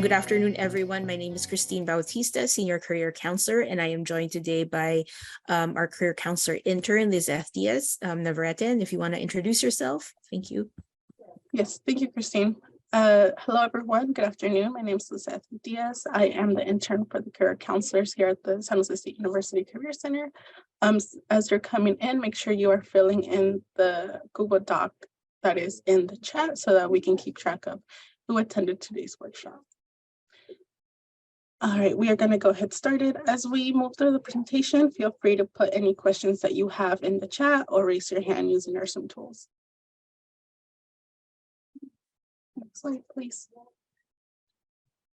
good afternoon, everyone. My name is Christine Bautista, Senior Career Counselor, and I am joined today by our Career Counselor intern, Lizeth Diaz Navarrete. And if you want to introduce yourself, thank you. Yes, thank you, Christine. Hello, everyone. Good afternoon. My name is Lizeth Diaz. I am the intern for the Career Counselors here at the San Jose State University Career Center. As you're coming in, make sure you are filling in the Google Doc that is in the chat so that we can keep track of who attended today's workshop. All right, we are going to go ahead started. As we move through the presentation, feel free to put any questions that you have in the chat or raise your hand using our Zoom tools. Next slide, please.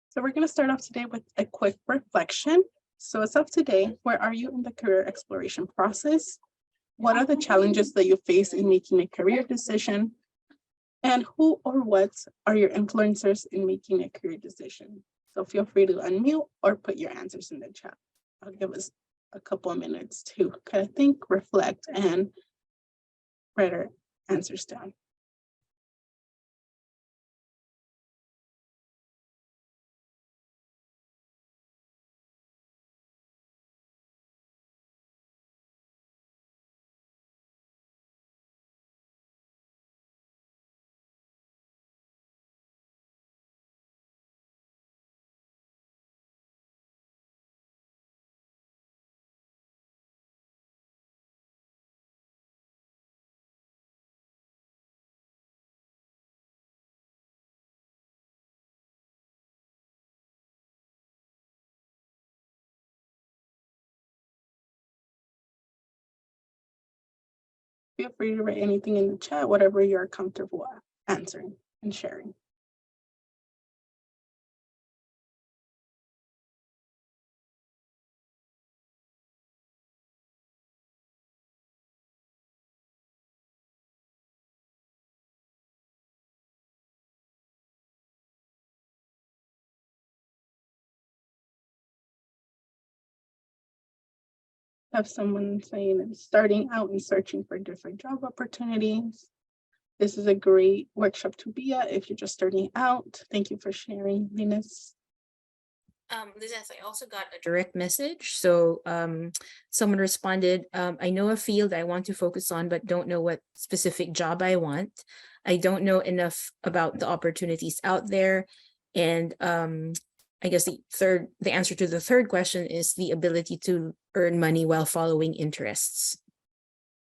So we're going to start off today with a quick reflection. So as of today, where are you in the career exploration process? What are the challenges that you face in making a career decision? And who or what are your influencers in making a career decision? So feel free to unmute or put your answers in the chat. I'll give us a couple of minutes to kind of think, reflect, and write our answers down. Feel free to write anything in the chat, whatever you're comfortable answering and sharing. Have someone saying starting out and searching for different job opportunities. This is a great workshop to be at if you're just starting out. Thank you for sharing, Venus. Lizeth, I also got a direct message. So someone responded, I know a field I want to focus on, but don't know what specific job I want. I don't know enough about the opportunities out there. And I guess the answer to the third question is the ability to earn money while following interests.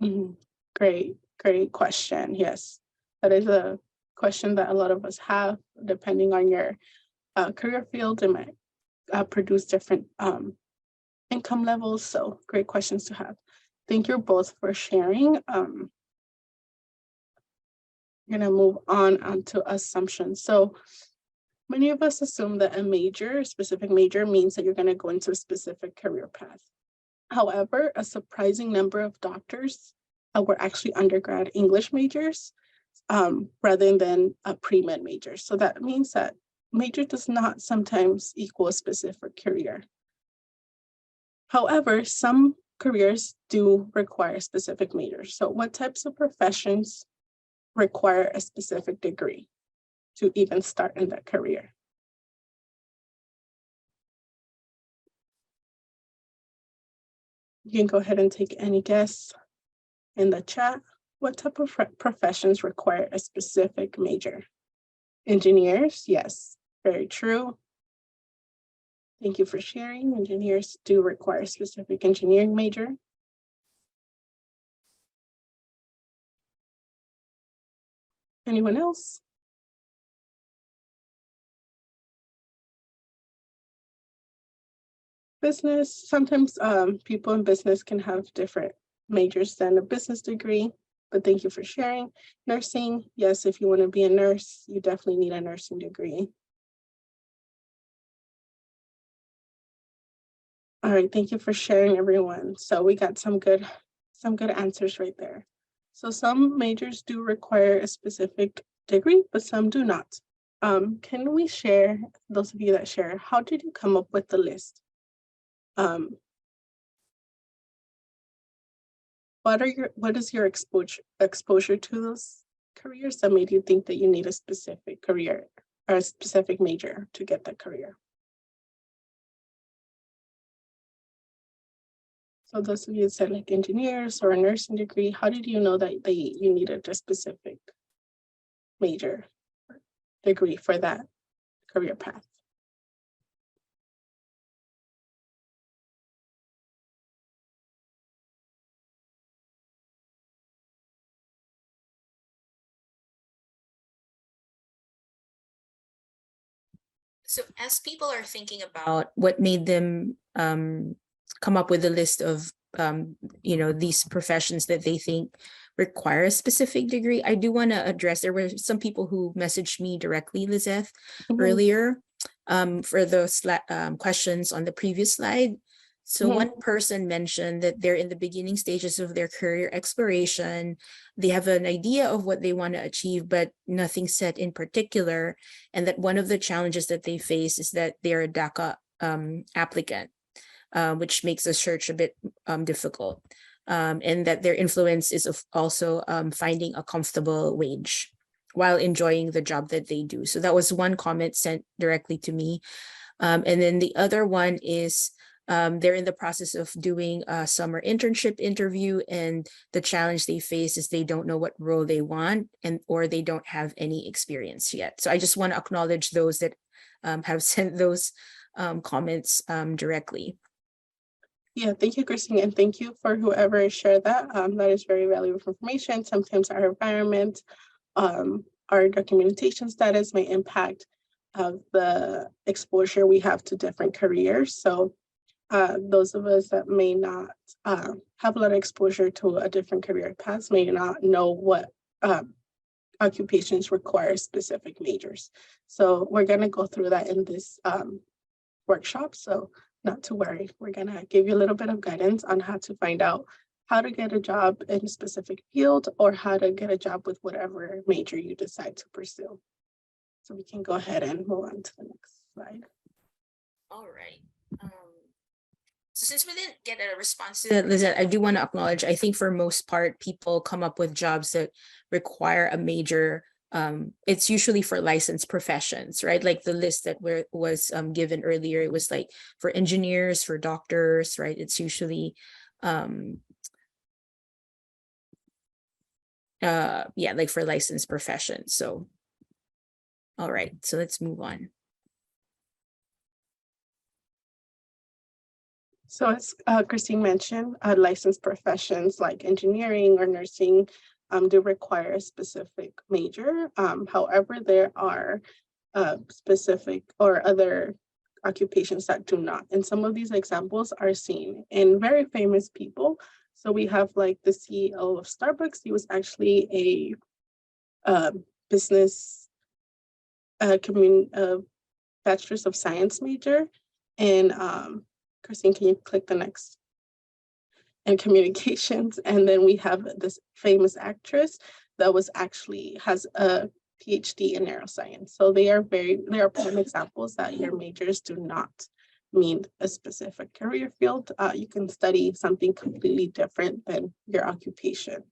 Mm-hmm. Great question. Yes, that is a question that a lot of us have, depending on your career field. It might produce different income levels. So great questions to have. Thank you both for sharing. I'm gonna move on to assumptions. So many of us assume that a specific major means that you're gonna go into a specific career path. However, a surprising number of doctors were actually undergrad English majors rather than a pre-med major. So that means that major does not sometimes equal a specific career. However, some careers do require specific majors. So what types of professions require a specific degree to even start in that career? You can go ahead and take any guess in the chat. What type of professions require a specific major? Engineers, yes, very true. Thank you for sharing. Engineers do require a specific engineering major. Anyone else? Business, sometimes people in business can have different majors than a business degree, but thank you for sharing. Nursing, yes, if you want to be a nurse, you definitely need a nursing degree. All right, thank you for sharing, everyone. So we got some good answers right there. So some majors do require a specific degree, but some do not. Can we share, those of you that share, how did you come up with the list? What is your exposure to those careers that made you think that you need a specific career or a specific major to get that career? So those of you that said like engineers or a nursing degree, how did you know that you needed a specific major or degree for that career path? So as people are thinking about what made them come up with a list of these professions that they think require a specific degree, I do want to address, there were some people who messaged me directly, Lizeth, earlier for those questions on the previous slide. So one person mentioned that they're in the beginning stages of their career exploration. They have an idea of what they want to achieve, but nothing set in particular. And that one of the challenges that they face is that they're a DACA applicant, which makes the search a bit difficult. And that their influence is also finding a comfortable wage while enjoying the job that they do. So that was one comment sent directly to me. And then the other one is, they're in the process of doing a summer internship interview, and the challenge they face is they don't know what role they want or they don't have any experience yet. So I just want to acknowledge those that have sent those comments directly. Yeah, thank you, Christine, and thank you for whoever shared that. That is very valuable information. Sometimes our environment, our documentation status may impact the exposure we have to different careers. So those of us that may not have a lot of exposure to a different career path may not know what occupations require specific majors. So we're going to go through that in this workshop. So not to worry, we're going to give you a little bit of guidance on how to find out how to get a job in a specific field or how to get a job with whatever major you decide to pursue. So we can go ahead and move on to the next slide. All right. So since we didn't get a response to that, Lizette, I do want to acknowledge, I think for most part, people come up with jobs that require a major, it's usually for licensed professions, right? Like the list that was given earlier, it was like for engineers, for doctors, right? It's usually, like for licensed professions. So, all right, so let's move on. So as Christine mentioned, licensed professions like engineering or nursing do require a specific major. However, there are specific or other occupations that do not. And some of these examples are seen in very famous people. So we have like the CEO of Starbucks. He was actually a business bachelor's of science major. And Christine, can you click the next? And communications. And then we have this famous actress that has a PhD in neuroscience. So they are prime examples that your majors do not mean a specific career field. You can study something completely different than your occupation.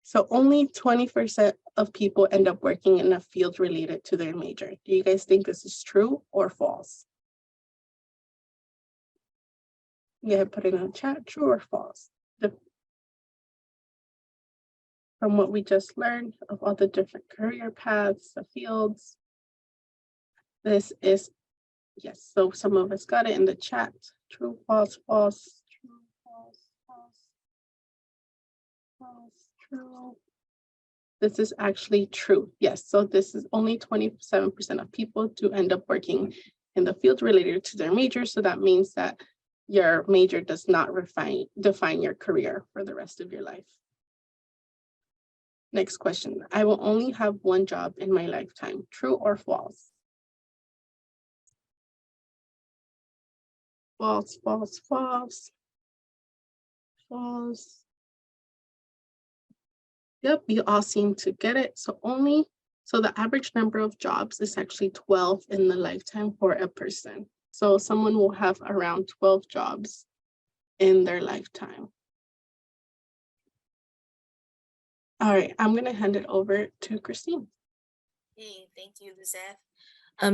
So only 20% of people end up working in a field related to their major. Do you guys think this is true or false? Yeah, put it in the chat, true or false. From what we just learned of all the different career paths, the fields, this is yes. So some of us got it in the chat. True, false, false, true, false, false, false, true. This is actually true. Yes. So this is only 27% of people do end up working in the field related to their major. So that means that your major does not define your career for the rest of your life. Next question. I will only have one job in my lifetime. True or false? False, false, false. False. Yep, you all seem to get it. So the average number of jobs is actually 12 in the lifetime for a person. So someone will have around 12 jobs in their lifetime. All right, I'm going to hand it over to Christine. Hey, thank you, Lizette.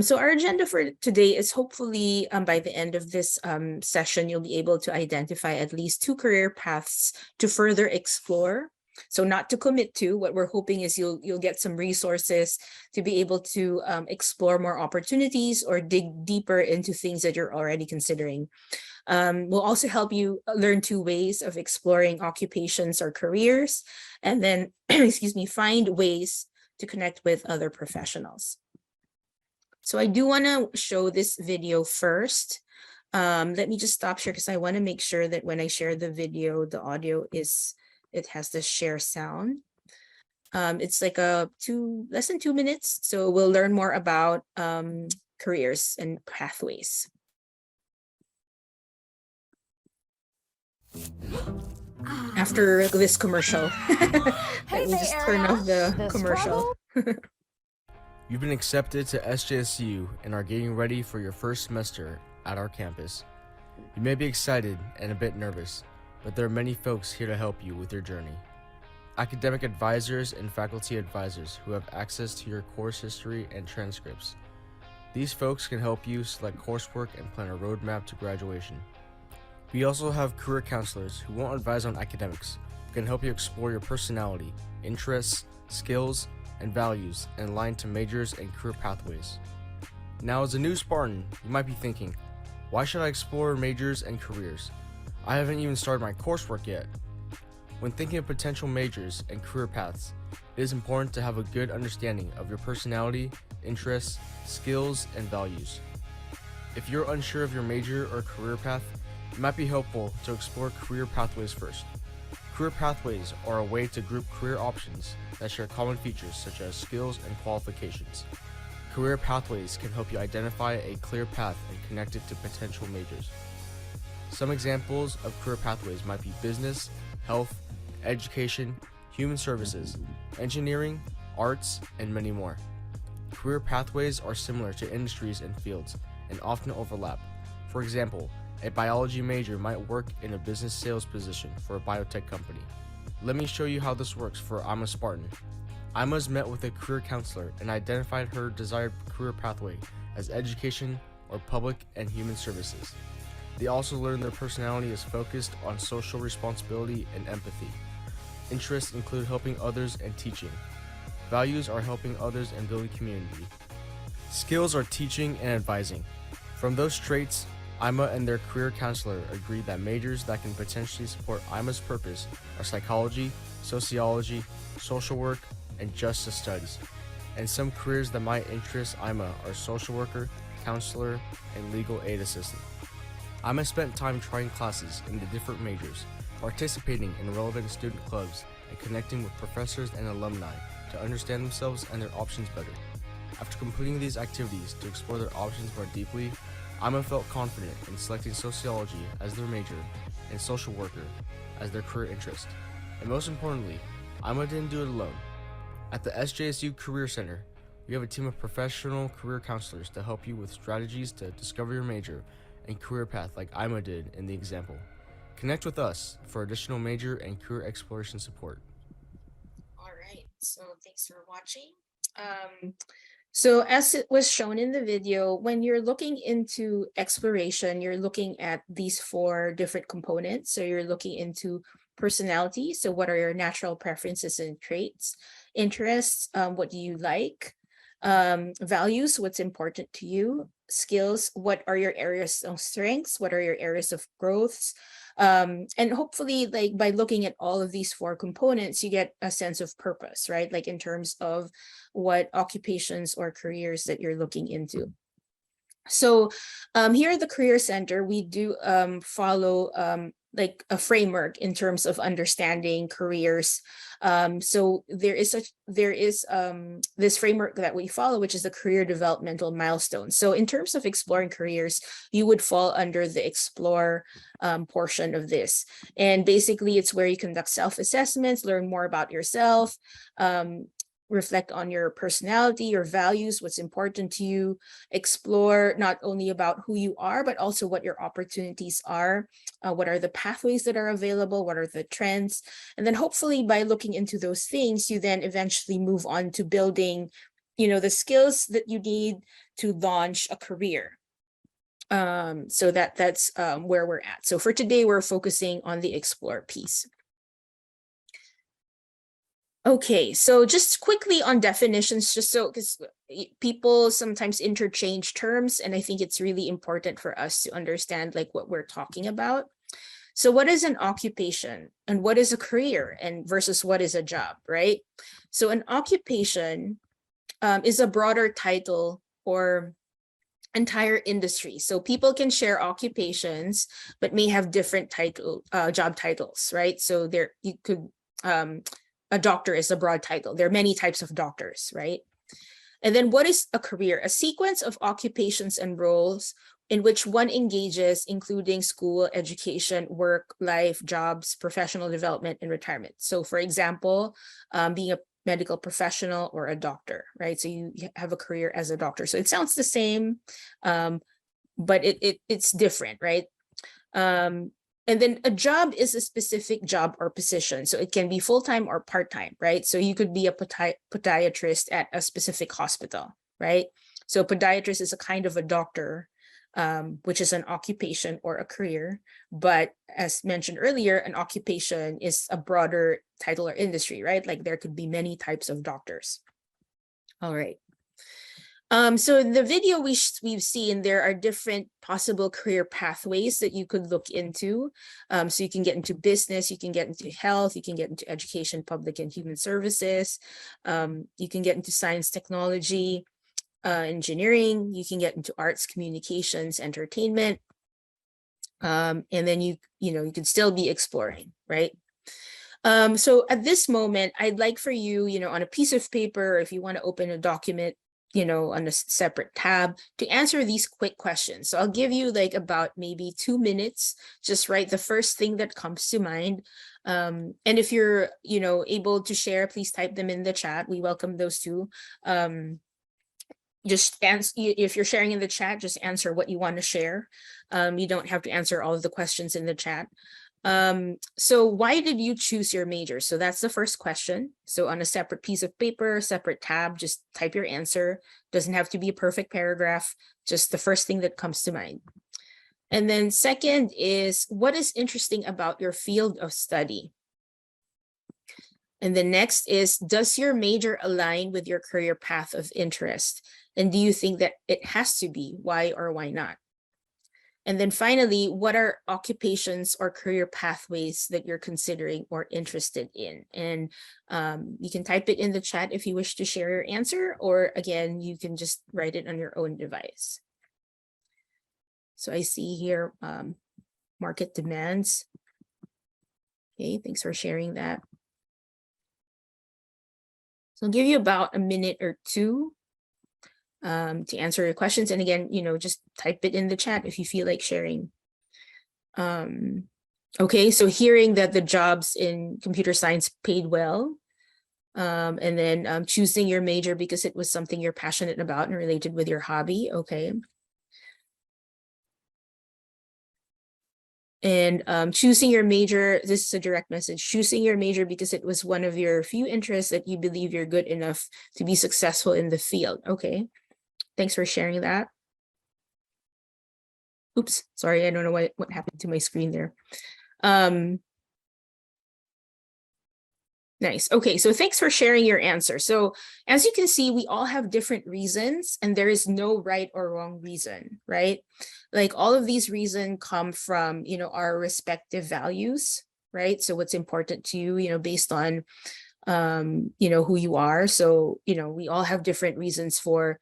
So our agenda for today is hopefully by the end of this session, you'll be able to identify at least 2 career paths to further explore. So not to commit to, what we're hoping is you'll get some resources to be able to explore more opportunities or dig deeper into things that you're already considering. Will also help you learn 2 ways of exploring occupations or careers, and then, excuse me, find ways to connect with other professionals. So I do want to show this video first. Let me just stop share because I want to make sure that when I share the video, the audio it has the share sound. It's like less than 2 minutes. So we'll learn more about careers and pathways. After this commercial, let me just turn off the commercial. You've been accepted to SJSU and are getting ready for your first semester at our campus. You may be excited and a bit nervous, but there are many folks here to help you with your journey. Academic advisors and faculty advisors who have access to your course history and transcripts. These folks can help you select coursework and plan a roadmap to graduation. We also have career counselors who won't advise on academics, but can help you explore your personality, interests, skills, and values and align to majors and career pathways. Now, as a new Spartan, you might be thinking, why should I explore majors and careers? I haven't even started my coursework yet. When thinking of potential majors and career paths, it is important to have a good understanding of your personality, interests, skills, and values. If you're unsure of your major or career path, it might be helpful to explore career pathways first. Career pathways are a way to group career options that share common features such as skills and qualifications. Career pathways can help you identify a clear path and connect it to potential majors. Some examples of career pathways might be business, health, education, human services, engineering, arts, and many more. Career pathways are similar to industries and fields and often overlap. For example, a biology major might work in a business sales position for a biotech company. Let me show you how this works for I'm a Spartan. Ima's met with a career counselor and identified her desired career pathway as education or public and human services. They also learned their personality is focused on social responsibility and empathy. Interests include helping others and teaching. Values are helping others and building community. Skills are teaching and advising. From those traits, Ima and their career counselor agreed that majors that can potentially support Ima's purpose are psychology, sociology, social work, and justice studies. And some careers that might interest Ima are social worker, counselor, and legal aid assistant. Ima spent time trying classes in the different majors, participating in relevant student clubs, and connecting with professors and alumni to understand themselves and their options better. After completing these activities to explore their options more deeply, Ima felt confident in selecting sociology as their major and social worker as their career interest. And most importantly, Ima didn't do it alone. At the SJSU Career Center, we have a team of professional career counselors to help you with strategies to discover your major and career path like Ima did in the example. Connect with us for additional major and career exploration support. All right, so thanks for watching. So as it was shown in the video, when you're looking into exploration, you're looking at these 4 different components. So you're looking into personality. So what are your natural preferences and traits? Interests, what do you like? Values, what's important to you? Skills, what are your areas of strengths? What are your areas of growths? And hopefully, like by looking at all of these 4 components, you get a sense of purpose, right? Like in terms of what occupations or careers that you're looking into. So here at the Career Center, we do follow like a framework in terms of understanding careers. So there is this framework that we follow, which is the career developmental milestone. So in terms of exploring careers, you would fall under the explore portion of this. And basically it's where you conduct self-assessments, learn more about yourself, reflect on your personality, your values, what's important to you, explore not only about who you are, but also what your opportunities are, what are the pathways that are available, what are the trends. And then hopefully by looking into those things, you then eventually move on to building the skills that you need to launch a career. So that's where we're at. So for today, we're focusing on the explore piece. Okay, so just quickly on definitions, just so because people sometimes interchange terms, and I think it's really important for us to understand like what we're talking about. So what is an occupation and what is a career and versus what is a job, right? So an occupation is a broader title or entire industry. So people can share occupations, but may have different job titles, right? So you could, a doctor is a broad title. There are many types of doctors, right? And then what is a career? A sequence of occupations and roles in which one engages, including school, education, work, life, jobs, professional development, and retirement. So for example, being a medical professional or a doctor, right? So you have a career as a doctor. So it sounds the same, but it's different, right? And then a job is a specific job or position. So it can be full-time or part-time, right? So you could be a podiatrist at a specific hospital, right? So podiatrist is a kind of a doctor, which is an occupation or a career. But as mentioned earlier, an occupation is a broader title or industry, right? Like there could be many types of doctors. All right. So in the video we've seen, there are different possible career pathways that you could look into. So you can get into business, you can get into health, you can get into education, public and human services. You can get into science, technology, engineering, you can get into arts, communications, entertainment. And then you could still be exploring, right? So at this moment, I'd like for you, on a piece of paper, or if you want to open a document, on a separate tab, to answer these quick questions. So I'll give you like about maybe 2 minutes, just write the first thing that comes to mind. And if you're, able to share, please type them in the chat. We welcome those too. Just answer, if you're sharing in the chat, just answer what you want to share. You don't have to answer all of the questions in the chat. So why did you choose your major? So that's the first question. So on a separate piece of paper, separate tab, just type your answer. Doesn't have to be a perfect paragraph, just the first thing that comes to mind. And then second is, what is interesting about your field of study? And the next is, does your major align with your career path of interest? And do you think that it has to be? Why or why not? And then finally, what are occupations or career pathways that you're considering or interested in? And you can type it in the chat if you wish to share your answer, or again, you can just write it on your own device. So I see here, market demands. Okay, thanks for sharing that. So I'll give you about a minute or two to answer your questions. And again, just type it in the chat if you feel like sharing. Okay, so hearing that the jobs in computer science paid well, and then choosing your major because it was something you're passionate about and related with your hobby. Okay. And choosing your major, this is a direct message, choosing your major because it was one of your few interests that you believe you're good enough to be successful in the field. Okay. Thanks for sharing that. Oops, sorry, I don't know what happened to my screen there. Nice. Okay, so thanks for sharing your answer. So as you can see, we all have different reasons and there is no right or wrong reason, right? Like all of these reasons come from, our respective values, right? So what's important to you, based on, who you are. So, we all have different reasons for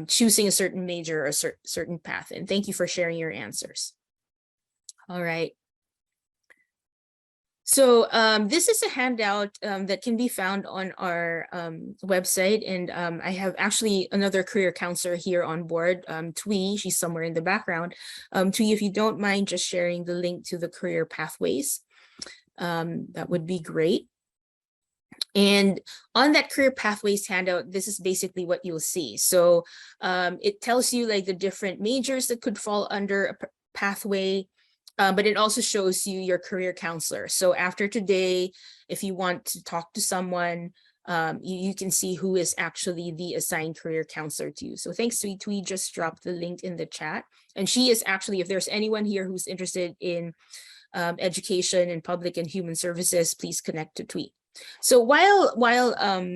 choosing a certain major or certain path. And thank you for sharing your answers. All right. So this is a handout that can be found on our website. And I have actually another career counselor here on board, Tui, she's somewhere in the background. Tui, if you don't mind just sharing the link to the career pathways, that would be great. And on that career pathways handout, this is basically what you'll see. So it tells you like the different majors that could fall under a pathway, but it also shows you your career counselor. So after today, if you want to talk to someone, you can see who is actually the assigned career counselor to you. So thanks, Twee. Twee just dropped the link in the chat. And she is actually, if there's anyone here who's interested in education and public and human services, please connect to Twee. So while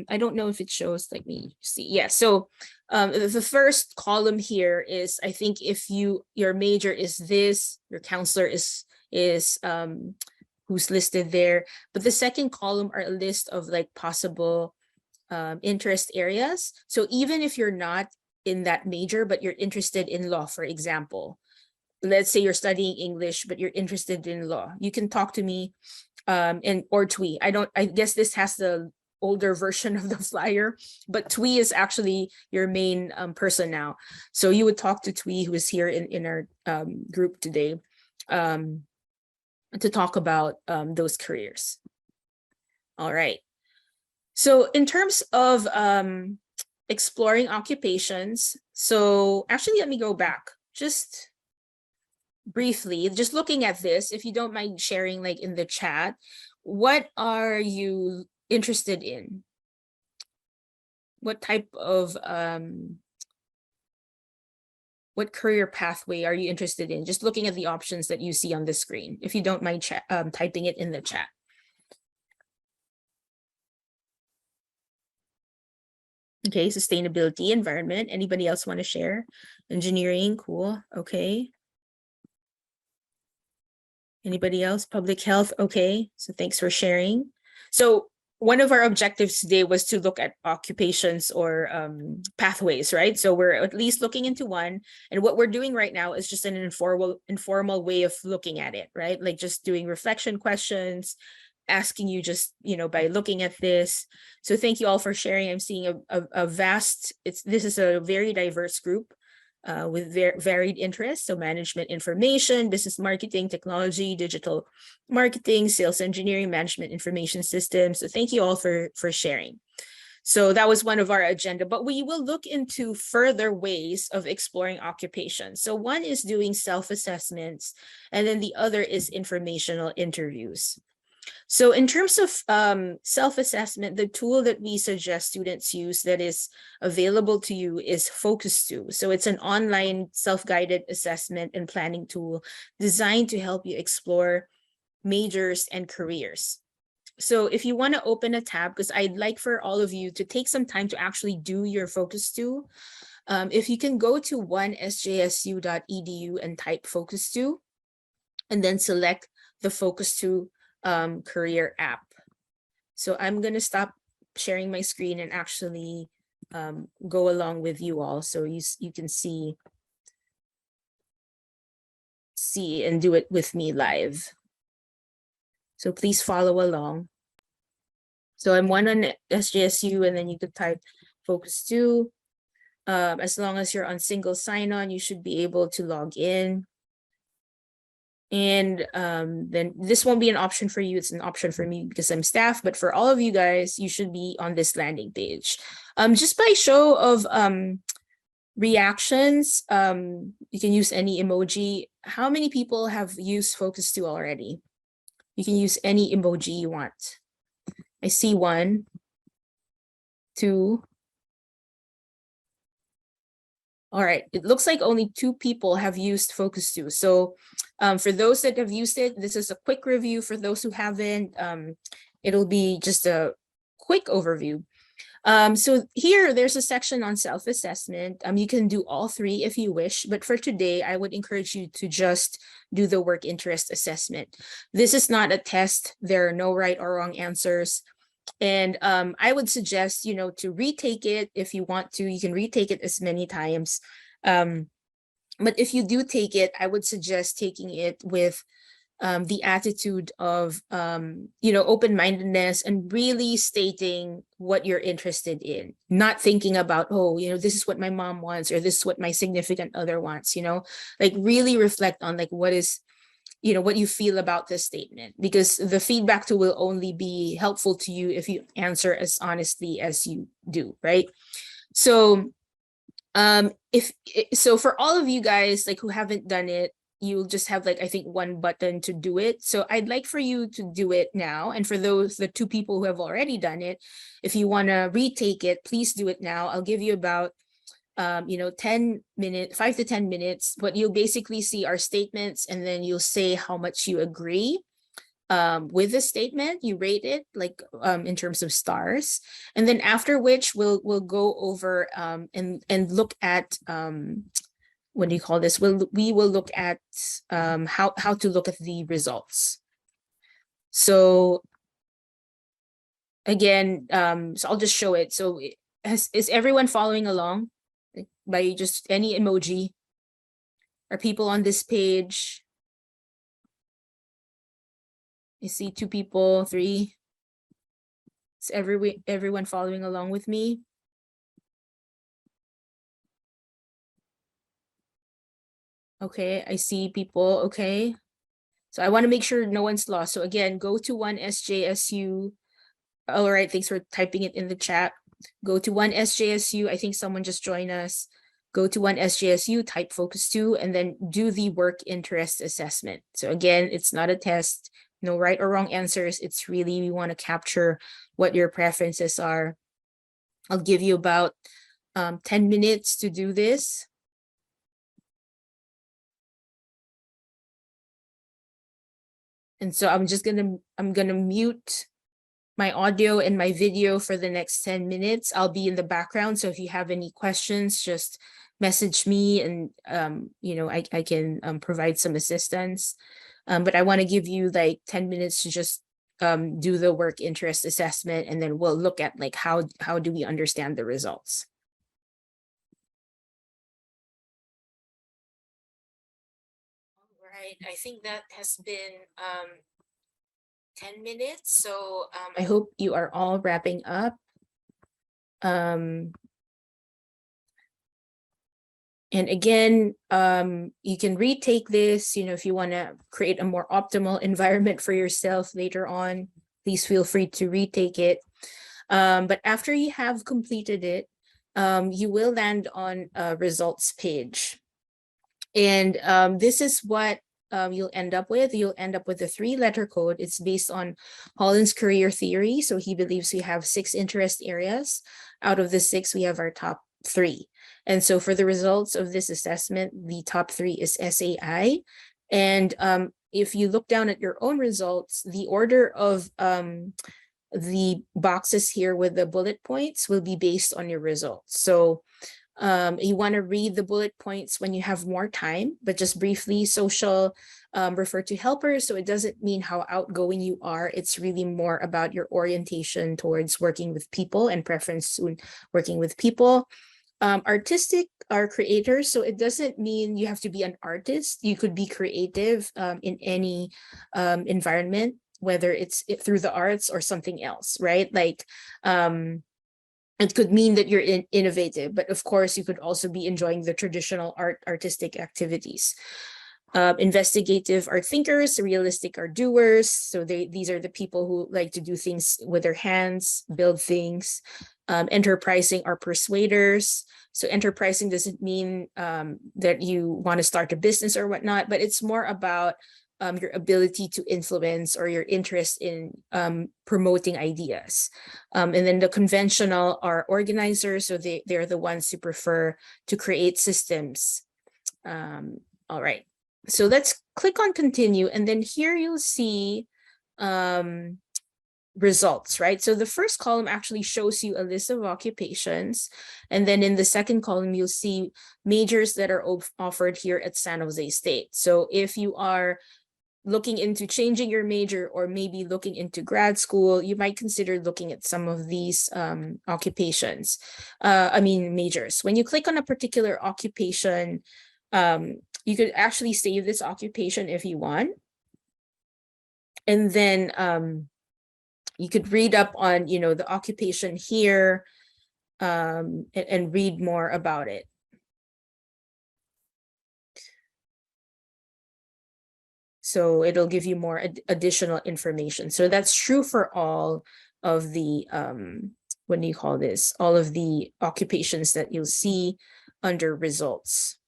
I don't know if it shows, let me see. Yeah, so the first column here is, I think if your major is this, your counselor is who's listed there. But the second column are a list of like possible interest areas. So even if you're not in that major, but you're interested in law, for example, let's say you're studying English, but you're interested in law, you can talk to me or Twee. I guess this has the older version of the flyer, but Twee is actually your main person now. So you would talk to Twee, who is here in our group today, to talk about those careers. All right. So in terms of exploring occupations, so actually let me go back just briefly, just looking at this, if you don't mind sharing like in the chat, what are you interested in? What type of what career pathway are you interested in? Just looking at the options that you see on the screen, if you don't mind typing it in the chat. Okay, sustainability, environment. Anybody else want to share? Engineering, cool. Okay. Anybody else? Public health, okay. So thanks for sharing. So one of our objectives today was to look at occupations or pathways, right? So we're at least looking into one. And what we're doing right now is just an informal way of looking at it, right? Like just doing reflection questions, asking you just, by looking at this. So thank you all for sharing. I'm seeing a vast, this is a very diverse group with varied interests. So management information, business marketing, technology, digital marketing, sales engineering, management information systems. So thank you all for sharing. So that was one of our agenda, but we will look into further ways of exploring occupations. So one is doing self-assessments, and then the other is informational interviews. So in terms of self-assessment, the tool that we suggest students use that is available to you is Focus2. So it's an online self-guided assessment and planning tool designed to help you explore majors and careers. So if you want to open a tab, because I'd like for all of you to take some time to actually do your Focus2. If you can go to onesjsu.edu and type Focus2, and then select the Focus2 career app. So I'm going to stop sharing my screen and actually go along with you all, so you can see and do it with me live. So please follow along. So I'm one on SJSU, and then you could type Focus2. As long as you're on single sign-on, you should be able to log in. And then this won't be an option for you. It's an option for me because I'm staff, but for all of you guys, you should be on this landing page. Just by show of reactions, you can use any emoji. How many people have used Focus2 already? You can use any emoji you want. I see 1, 2. All right, it looks like only 2 people have used Focus2. So for those that have used it, this is a quick review. For those who haven't, it'll be just a quick overview. So here, there's a section on self-assessment. You can do all 3 if you wish, but for today, I would encourage you to just do the work interest assessment. This is not a test. There are no right or wrong answers. And I would suggest, to retake it if you want to. You can retake it as many times. But if you do take it, I would suggest taking it with the attitude of, open-mindedness and really stating what you're interested in, not thinking about, this is what my mom wants, or this is what my significant other wants, like really reflect on like what is, what you feel about this statement, because the feedback tool will only be helpful to you if you answer as honestly as you do, right? So for all of you guys like who haven't done it, you'll just have like, I think, one button to do it. So I'd like for you to do it now. And for the 2 people who have already done it, if you want to retake it, please do it now. I'll give you about 10 minutes, 5 to 10 minutes, but you'll basically see our statements and then you'll say how much you agree with the statement. You rate it like in terms of stars, and then after which we'll go over and look at what do you call this? We will look at how to look at the results. So again, so I'll just show it. So is everyone following along by just any emoji? Are people on this page? I see 2 people, 3. Is everyone following along with me? Okay, I see people. Okay. So I want to make sure no one's lost. So again, go to 1SJSU. All right, thanks for typing it in the chat. Go to 1SJSU. I think someone just joined us. Go to 1SJSU, type focus 2, and then do the work interest assessment. So again, it's not a test, no right or wrong answers. It's really, we want to capture what your preferences are. I'll give you about 10 minutes to do this. And so I'm gonna mute my audio and my video for the next 10 minutes. I'll be in the background. So if you have any questions, just message me and I can provide some assistance. But I want to give you like 10 minutes to just do the work interest assessment, and then we'll look at like how do we understand the results. Right, I think that has been 10 minutes. So I hope you are all wrapping up. And again, you can retake this, if you want to create a more optimal environment for yourself later on, please feel free to retake it. But after you have completed it, you will land on a results page. And this is what you'll end up with. You'll end up with a 3-letter code. It's based on Holland's career theory. So he believes we have 6 interest areas. Out of the 6, we have our top 3. And so for the results of this assessment, the top 3 is SAI. And if you look down at your own results, the order of the boxes here with the bullet points will be based on your results. So you want to read the bullet points when you have more time, but just briefly, social refer to helpers. So it doesn't mean how outgoing you are. It's really more about your orientation towards working with people and preference to working with people. Artistic are creators. So it doesn't mean you have to be an artist. You could be creative in any environment, whether it's through the arts or something else, right? Like, it could mean that you're innovative, but of course you could also be enjoying the traditional artistic activities. Investigative are thinkers, realistic are doers. So these are the people who like to do things with their hands, build things. Enterprising are persuaders. So enterprising doesn't mean that you want to start a business or whatnot, but it's more about your ability to influence or your interest in promoting ideas. And then the conventional are organizers. So they're the ones who prefer to create systems. All right. So let's click on continue. And then here you'll see results, right? So the first column actually shows you a list of occupations. And then in the second column, you'll see majors that are offered here at San Jose State. So if you are looking into changing your major or maybe looking into grad school, you might consider looking at some of these occupations, majors. When you click on a particular occupation, you could actually save this occupation if you want. And then you could read up on, the occupation here and read more about it. So it'll give you more additional information. So that's true for all of the, all of the occupations that you'll see under results.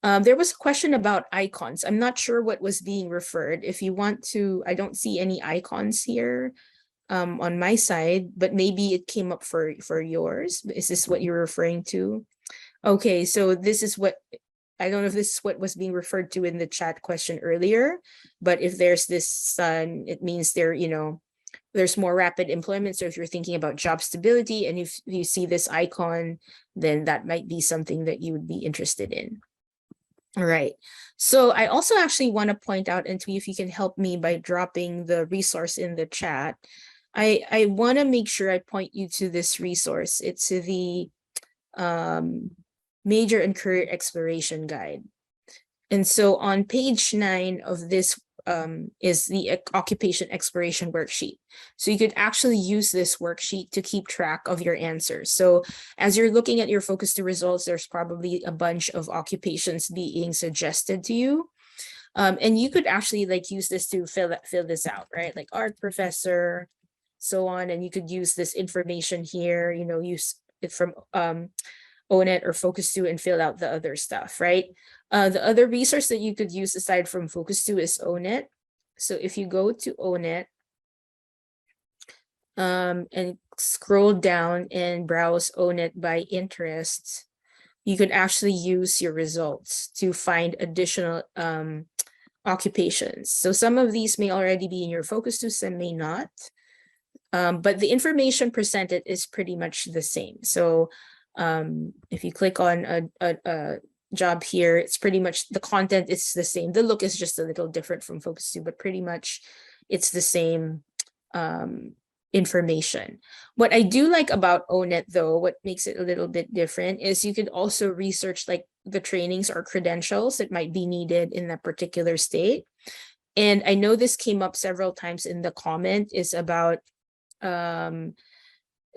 There was a question about icons. I'm not sure what was being referred. If you want to, I don't see any icons here on my side, but maybe it came up for yours. Is this what you're referring to? Okay, so this is what, I don't know if this is what was being referred to in the chat question earlier, but if there's this, it means there's more rapid employment. So if you're thinking about job stability and if you see this icon, then that might be something that you would be interested in. All right. So I also actually want to point out, and if you can help me by dropping the resource in the chat, I want to make sure I point you to this resource. It's the Major and Career Exploration Guide. And so on page 9 of this is the Occupation Exploration Worksheet. So you could actually use this worksheet to keep track of your answers. So as you're looking at your focus to results, there's probably a bunch of occupations being suggested to you. And you could actually use this to fill this out, right? Like art professor, so on. And you could use this information here, use it from ONET or Focus2 and fill out the other stuff, right? The other resource that you could use aside from Focus2 is ONET. So if you go to ONET and scroll down and browse ONET by interests, you could actually use your results to find additional occupations. So some of these may already be in your Focus2, some may not. But the information presented is pretty much the same. So if you click on a job here, it's pretty much the content is the same. The look is just a little different from Focus2, but pretty much it's the same information. What I do like about ONET though, what makes it a little bit different is you could also research the trainings or credentials that might be needed in that particular state. And I know this came up several times in the comment is about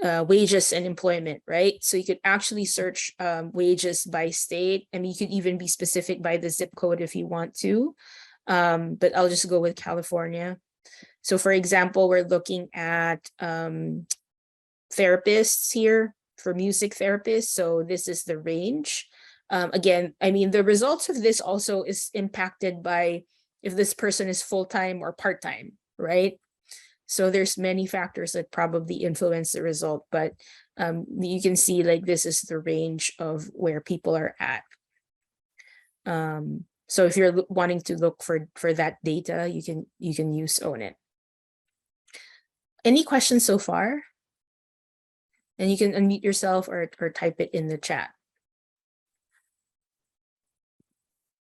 wages and employment, right? So you could actually search wages by state. I mean, you could even be specific by the zip code if you want to, but I'll just go with California. So for example, we're looking at therapists here for music therapists. So this is the range. Again, I mean, the results of this also is impacted by if this person is full-time or part-time, right? So there's many factors that probably influence the result, but you can see this is the range of where people are at. So if you're wanting to look for that data, you can use ONET. Any questions so far? And you can unmute yourself or type it in the chat.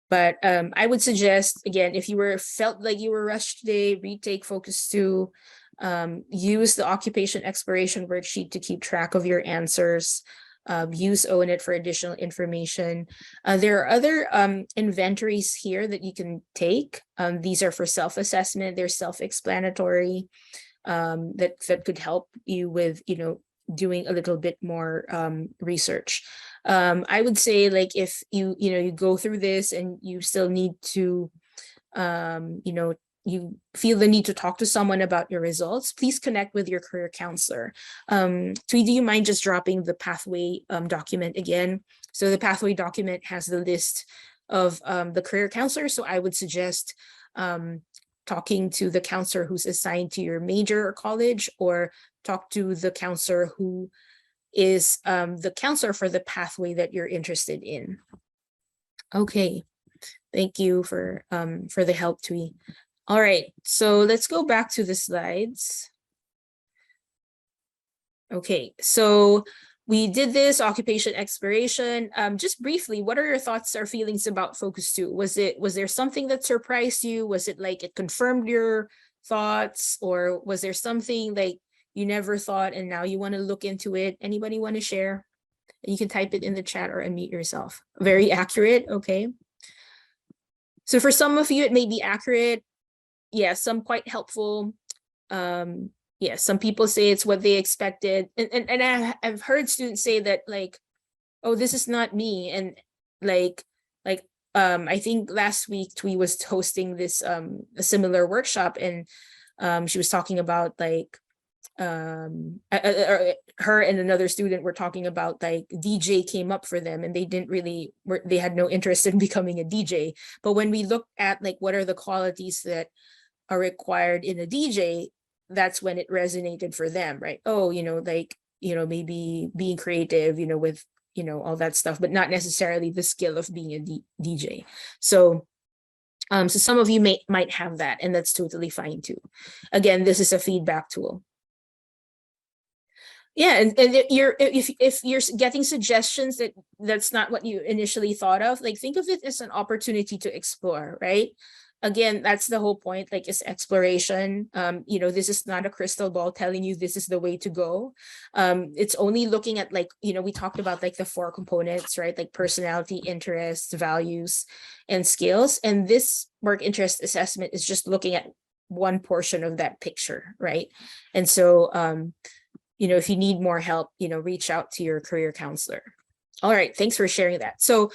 But I would suggest, again, if you felt like you were rushed today, retake Focus2, use the Occupation Exploration Worksheet to keep track of your answers, use ONET for additional information. There are other inventories here that you can take. These are for self-assessment. They're self-explanatory, that could help you with, doing a little bit more research. I would say if you go through this and you still need to you feel the need to talk to someone about your results, please connect with your career counselor. Tweety, do you mind just dropping the pathway document again? So the pathway document has the list of the career counselor. So I would suggest talking to the counselor who's assigned to your major or college, or talk to the counselor who is the counselor for the pathway that you're interested in. Okay, thank you for the help, Twee. All right, so let's go back to the slides. Okay, so we did this occupation exploration. Just briefly, what are your thoughts or feelings about Focus2? Was there something that surprised you? Was it it confirmed your thoughts, or was there something you never thought and now you want to look into it? Anybody want to share? You can type it in the chat or unmute yourself. Very accurate. Okay. So for some of you, it may be accurate. Yeah, some quite helpful. Yeah, some people say it's what they expected. And I've heard students say that oh, this is not me. And I think last week Twee was hosting this a similar workshop, and she was talking about her and another student were talking about like DJ came up for them and they didn't really they had no interest in becoming a DJ. But when we look at like what are the qualities that are required in a DJ, that's when it resonated for them, right? Oh, like, maybe being creative, with, all that stuff, but not necessarily the skill of being a DJ. So some of you might have that, and that's totally fine too. Again, this is a feedback tool. Yeah, and if you're getting suggestions that's not what you initially thought of, like think of it as an opportunity to explore, right? Again, that's the whole point, like it's exploration. This is not a crystal ball telling you this is the way to go. It's only looking at like, we talked about like the 4 components, right? Like personality, interests, values, and skills. And this work interest assessment is just looking at one portion of that picture, right? And so, if you need more help, reach out to your career counselor. All right, thanks for sharing that. So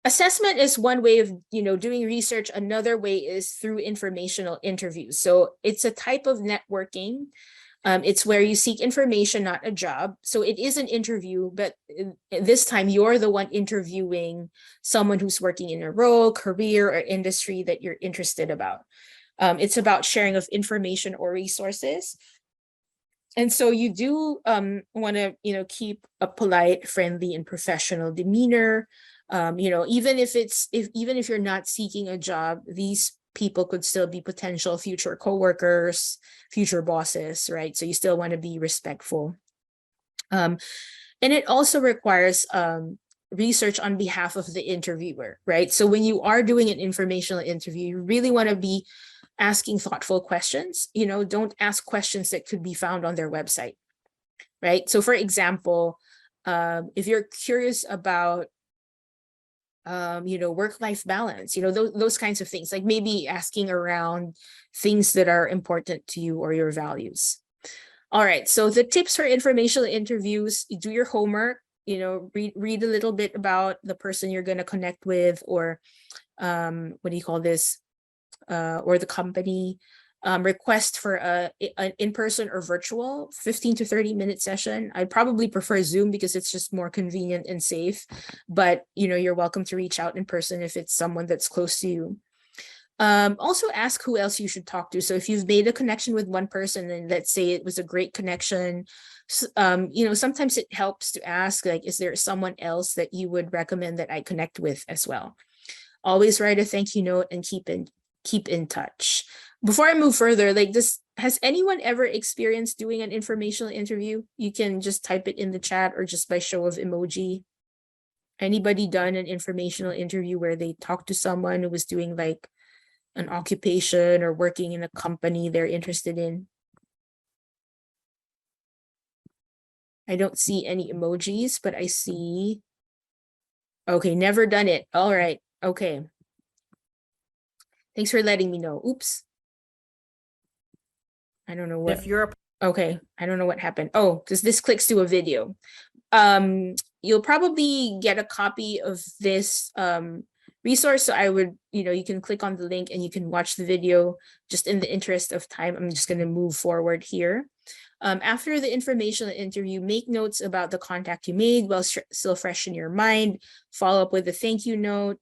assessment is one way of, doing research. Another way is through informational interviews. So it's a type of networking. It's where you seek information, not a job. So it is an interview, but this time you're the one interviewing someone who's working in a role, career, or industry that you're interested about. It's about sharing of information or resources. And so you do want to, keep a polite, friendly, and professional demeanor. Even if you're not seeking a job, these people could still be potential future coworkers, future bosses, right? So you still want to be respectful. And it also requires research on behalf of the interviewer, right? So when you are doing an informational interview, you really want to be asking thoughtful questions. Don't ask questions that could be found on their website, right? So for example, if you're curious about work-life balance, those kinds of things, like maybe asking around things that are important to you or your values. All right, so the tips for informational interviews: do your homework, read a little bit about the person you're going to connect with, or what do you call this, or the company. Request for an in-person or virtual 15 to 30-minute session. I'd probably prefer Zoom because it's just more convenient and safe, but you're welcome to reach out in person if it's someone that's close to you. Also ask who else you should talk to. So if you've made a connection with one person and let's say it was a great connection, sometimes it helps to ask, like, is there someone else that you would recommend that I connect with as well? Always write a thank you note and keep in touch. Before I move further, has anyone ever experienced doing an informational interview? You can just type it in the chat or just by show of emoji. Anybody done an informational interview where they talked to someone who was doing like an occupation or working in a company they're interested in? I don't see any emojis, but I see. Okay, never done it. All right. Okay. Thanks for letting me know. Oops. I don't know what. If you're okay, I don't know what happened. Oh, because this clicks to a video. You'll probably get a copy of this resource. So I would, you can click on the link and you can watch the video. Just in the interest of time, I'm just going to move forward here. After the informational interview, make notes about the contact you made while still fresh in your mind. Follow up with a thank you note.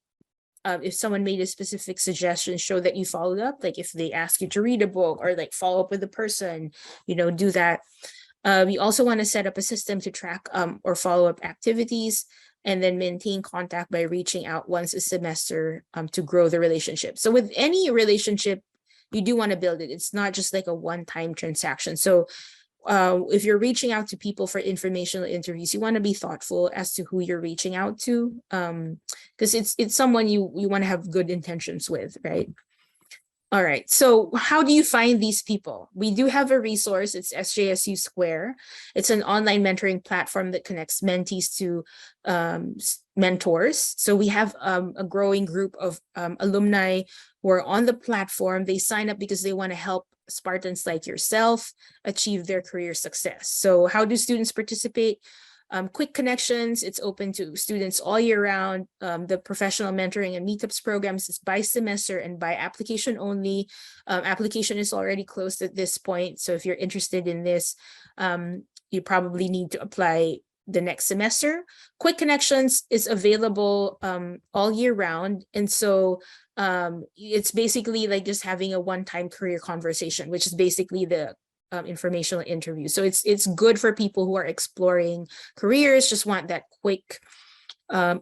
If someone made a specific suggestion, show that you followed up. Like if they ask you to read a book or like follow up with the person, do that. You also want to set up a system to track or follow up activities, and then maintain contact by reaching out once a semester to grow the relationship. So with any relationship, you do want to build it. It's not just like a one-time transaction. So if you're reaching out to people for informational interviews, you want to be thoughtful as to who you're reaching out to, because it's someone you want to have good intentions with, right? All right, so how do you find these people? We do have a resource. It's SJSU Square. It's an online mentoring platform that connects mentees to mentors. So we have a growing group of alumni who are on the platform. They sign up because they want to help Spartans like yourself achieve their career success. So how do students participate? Quick Connections, it's open to students all year round. The professional mentoring and meetups programs is by semester and by application only. Application is already closed at this point. So if you're interested in this, you probably need to apply the next semester. Quick Connections is available all year round. And so it's basically like just having a one-time career conversation, which is basically the informational interview. So it's good for people who are exploring careers, just want that quick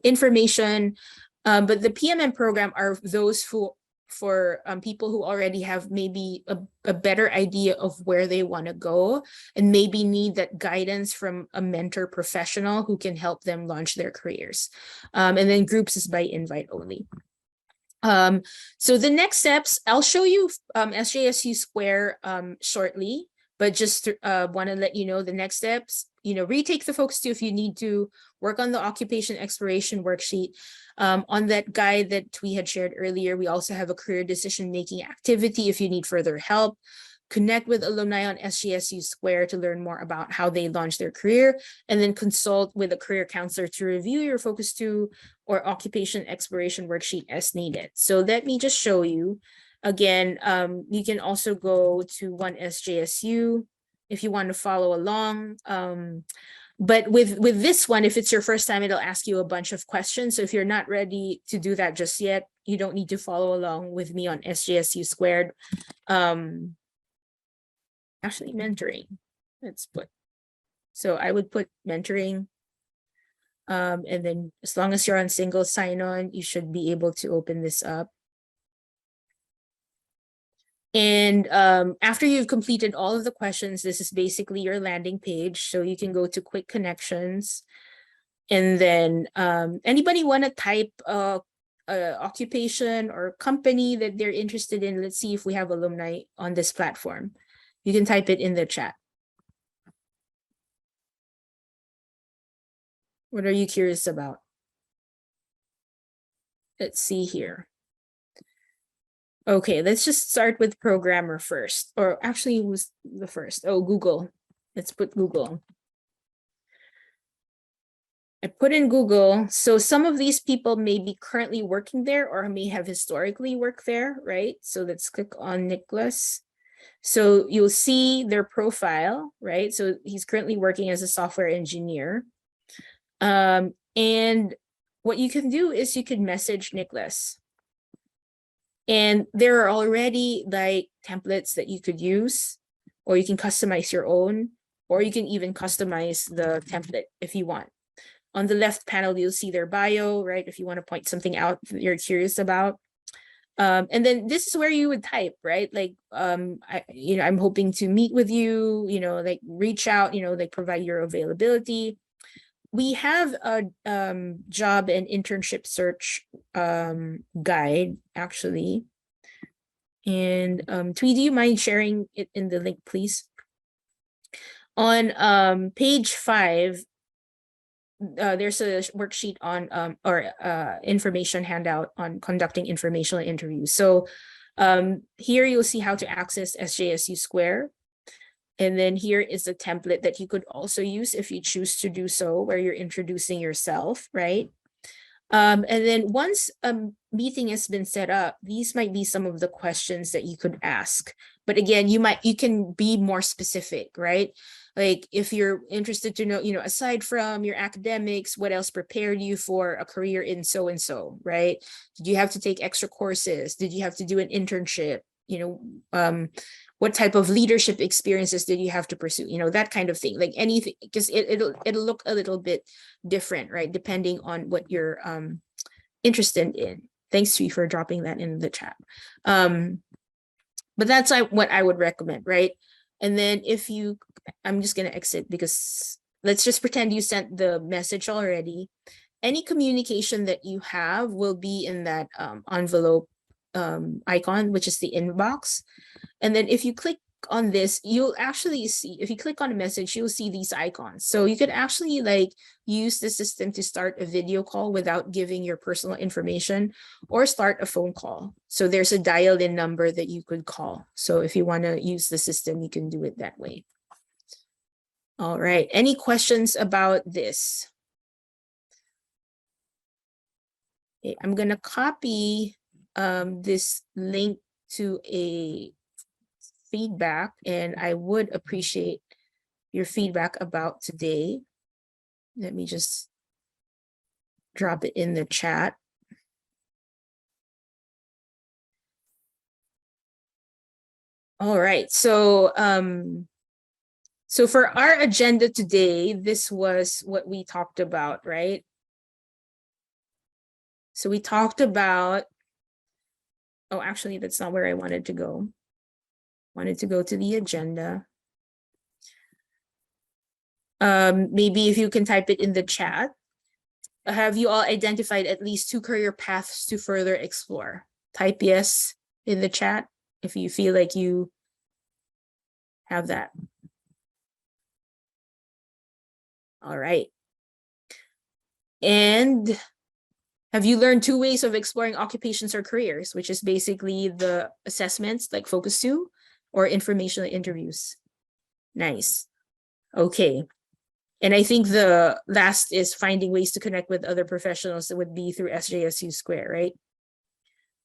information. But the PMM program are those who for people who already have maybe a better idea of where they want to go and maybe need that guidance from a mentor professional who can help them launch their careers. And then groups is by invite only. So the next steps, I'll show you SJSU Square shortly, but just want to let you know the next steps. Retake the Focus 2 if you need to, work on the occupation exploration worksheet. On that guide that we had shared earlier, we also have a career decision-making activity if you need further help. Connect with alumni on SJSU Square to learn more about how they launch their career, and then consult with a career counselor to review your Focus 2 or occupation exploration worksheet as needed. So let me just show you. Again, you can also go to One SJSU if you want to follow along. But with this one, if it's your first time, it'll ask you a bunch of questions. So if you're not ready to do that just yet, you don't need to follow along with me on SJSU Squared. Actually, mentoring, let's put. So I would put mentoring. And then as long as you're on single sign-on, you should be able to open this up. And after you've completed all of the questions, this is basically your landing page. So you can go to Quick Connections. And then anybody want to type occupation or company that they're interested in? Let's see if we have alumni on this platform. You can type it in the chat. What are you curious about? Let's see here. Okay, let's just start with programmer first. Or actually, it was the first. Oh, Google. Let's put Google. I put in Google. So some of these people may be currently working there or may have historically worked there, right? So let's click on Nicholas. So you'll see their profile, right? So he's currently working as a software engineer. And what you can do is you can message Nicholas. And there are already like templates that you could use, or you can customize your own, or you can even customize the template if you want. On the left panel, you'll see their bio, right? If you want to point something out that you're curious about. And then this is where you would type, right? Like, I'm hoping to meet with you, like reach out, like provide your availability. We have a job and internship search guide, actually. And Twee, do you mind sharing it in the link, please? On page 5, there's a worksheet on information handout on conducting informational interviews. So here you'll see how to access SJSU Square. And then here is a template that you could also use if you choose to do so, where you're introducing yourself, right? And then once a meeting has been set up, these might be some of the questions that you could ask. But again, you can be more specific, right? Like if you're interested to know, aside from your academics, what else prepared you for a career in so-and-so, right? Did you have to take extra courses? Did you have to do an internship? What type of leadership experiences did you have to pursue? That kind of thing, like anything, because it'll look a little bit different, right? Depending on what you're interested in. Thanks to you for dropping that in the chat. But that's what I would recommend, right? And then I'm just gonna exit because let's just pretend you sent the message already. Any communication that you have will be in that envelope icon, which is the inbox. And then if you click on this, you'll actually see, if you click on a message, you'll see these icons. So you could actually like use the system to start a video call without giving your personal information, or start a phone call. So there's a dial-in number that you could call. So if you want to use the system, you can do it that way. All right, any questions about this? Okay, I'm gonna copy this link to a feedback, and I would appreciate your feedback about today. Let me just drop it in the chat. All right, so for our agenda today, this was what we talked about, right? So we talked about, oh, actually, that's not where I wanted to go. Wanted to go to the agenda. Maybe if you can type it in the chat. Have you all identified at least 2 career paths to further explore? Type yes in the chat if you feel like you have that. All right. And have you learned 2 ways of exploring occupations or careers, which is basically the assessments like Focus 2 or informational interviews? Nice. Okay. And I think the last is finding ways to connect with other professionals that would be through SJSU Square, right?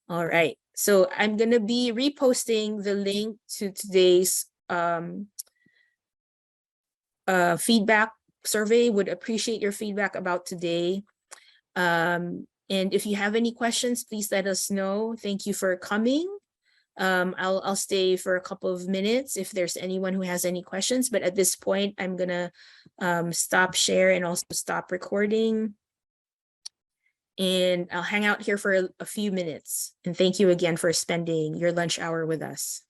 All right. So I'm going to be reposting the link to today's feedback survey. Would appreciate your feedback about today. And if you have any questions, please let us know. Thank you for coming. I'll stay for a couple of minutes if there's anyone who has any questions, but at this point, I'm gonna stop share and also stop recording. And I'll hang out here for a few minutes. And thank you again for spending your lunch hour with us.